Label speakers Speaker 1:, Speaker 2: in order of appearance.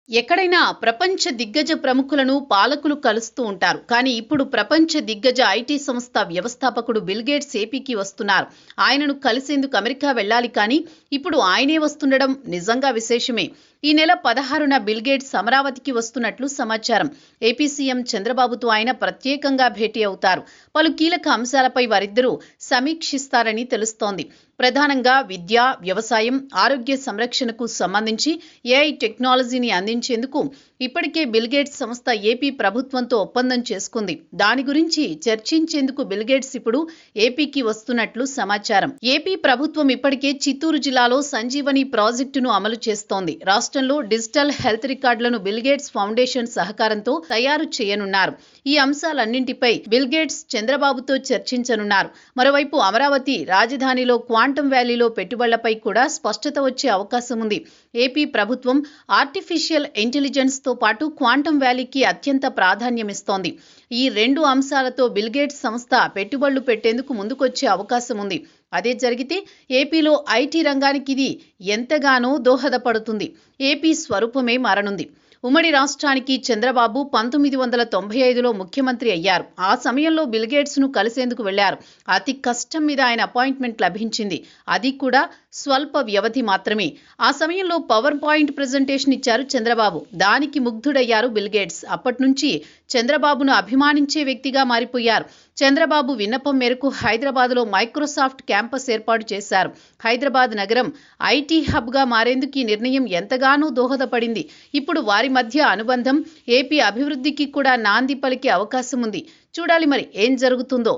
Speaker 1: ఎక్కడైనా ప్రపంచ దిగ్గజ ప్రముఖులను పాలకులు కలుస్తూ ఉంటారు. కానీ ఇప్పుడు ప్రపంచ దిగ్గజ ఐటీ సంస్థ వ్యవస్థాపకుడు బిల్ గేట్స్ ఏపీకి వస్తున్నారు. ఆయనను కలిసేందుకు అమెరికా వెళ్ళాలి, కానీ ఇప్పుడు ఆయనే వస్తుండడం నిజంగా విశేషమే. ఈ నెల 16న బిల్ గేట్స్ అమరావతికి వస్తున్నట్లు సమాచారం. ఏపీ సీఎం చంద్రబాబుతో ఆయన ప్రత్యేకంగా భేటీ అవుతారు. పలు కీలక అంశాలపై వారిద్దరూ సమీక్షిస్తారని తెలుస్తోంది. ప్రధానంగా విద్య, వ్యవసాయం, ఆరోగ్య సంరక్షణకు సంబంధించి ఏఐ టెక్నాలజీని అందించేందుకు ఇప్పటికే బిల్ గేట్స్ సంస్థ ఏపీ ప్రభుత్వంతో ఒప్పందం చేసుకుంది. దాని గురించి చర్చించేందుకు బిల్ గేట్స్ ఇప్పుడు ఏపీకి వస్తున్నట్లు సమాచారం. ఏపీ ప్రభుత్వం ఇప్పటికే చిత్తూరు జిల్లాలో సంజీవని ప్రాజెక్టును అమలు చేస్తోంది. రాష్ట్రంలో డిజిటల్ హెల్త్ రికార్డులను బిల్ గేట్స్ ఫౌండేషన్ సహకారంతో తయారు చేయనున్నారు. ఈ అంశాలన్నింటిపై బిల్ గేట్స్ చంద్రబాబుతో చర్చించనున్నారు. మరోవైపు అమరావతి రాజధానిలో క్వాంటమ్ వ్యాలీలో పెట్టుబడులపై కూడా స్పష్టత వచ్చే అవకాశం ఉంది. ఏపీ ప్రభుత్వం ఆర్టిఫిషియల్ ఇంటెలిజెన్స్ తో పాటు క్వాంటమ్ వ్యాలీకి అత్యంత ప్రాధాన్యమిస్తోంది. ఈ రెండు అంశాలతో బిల్ గేట్స్ సంస్థ పెట్టుబడులు పెట్టేందుకు ముందుకొచ్చే అవకాశం ఉంది. అదే జరిగితే ఏపీలో ఐటీ రంగానికి ఇది ఎంతగానో దోహదపడుతుంది. ఏపీ స్వరూపమే మారనుంది. ఉమ్మడి రాష్ట్రానికి చంద్రబాబు 1995లో ముఖ్యమంత్రి అయ్యారు. ఆ సమయంలో బిల్ గేట్స్ ను కలిసేందుకు వెళ్లారు. అతి కష్టం మీద ఆయన అపాయింట్మెంట్ లభించింది. అది కూడా స్వల్ప వ్యవధి మాత్రమే. ఆ సమయంలో పవర్ పాయింట్ ప్రెజెంటేషన్ ఇచ్చారు చంద్రబాబు. దానికి ముగ్ధుడయ్యారు బిల్ గేట్స్. అప్పటి నుంచి చంద్రబాబును అభిమానించే వ్యక్తిగా మారిపోయారు. చంద్రబాబు విన్నపం మేరకు హైదరాబాద్లో మైక్రోసాఫ్ట్ క్యాంపస్ ఏర్పాటు చేశారు. హైదరాబాద్ నగరం ఐటీ హబ్గా మారేందుకు ఈ నిర్ణయం ఎంతగానో దోహదపడింది. ఇప్పుడు వారి మధ్య అనుబంధం ఏపీ అభివృద్ధికి కూడా నాంది పలికే అవకాశం ఉంది. చూడాలి మరి ఏం జరుగుతుందో.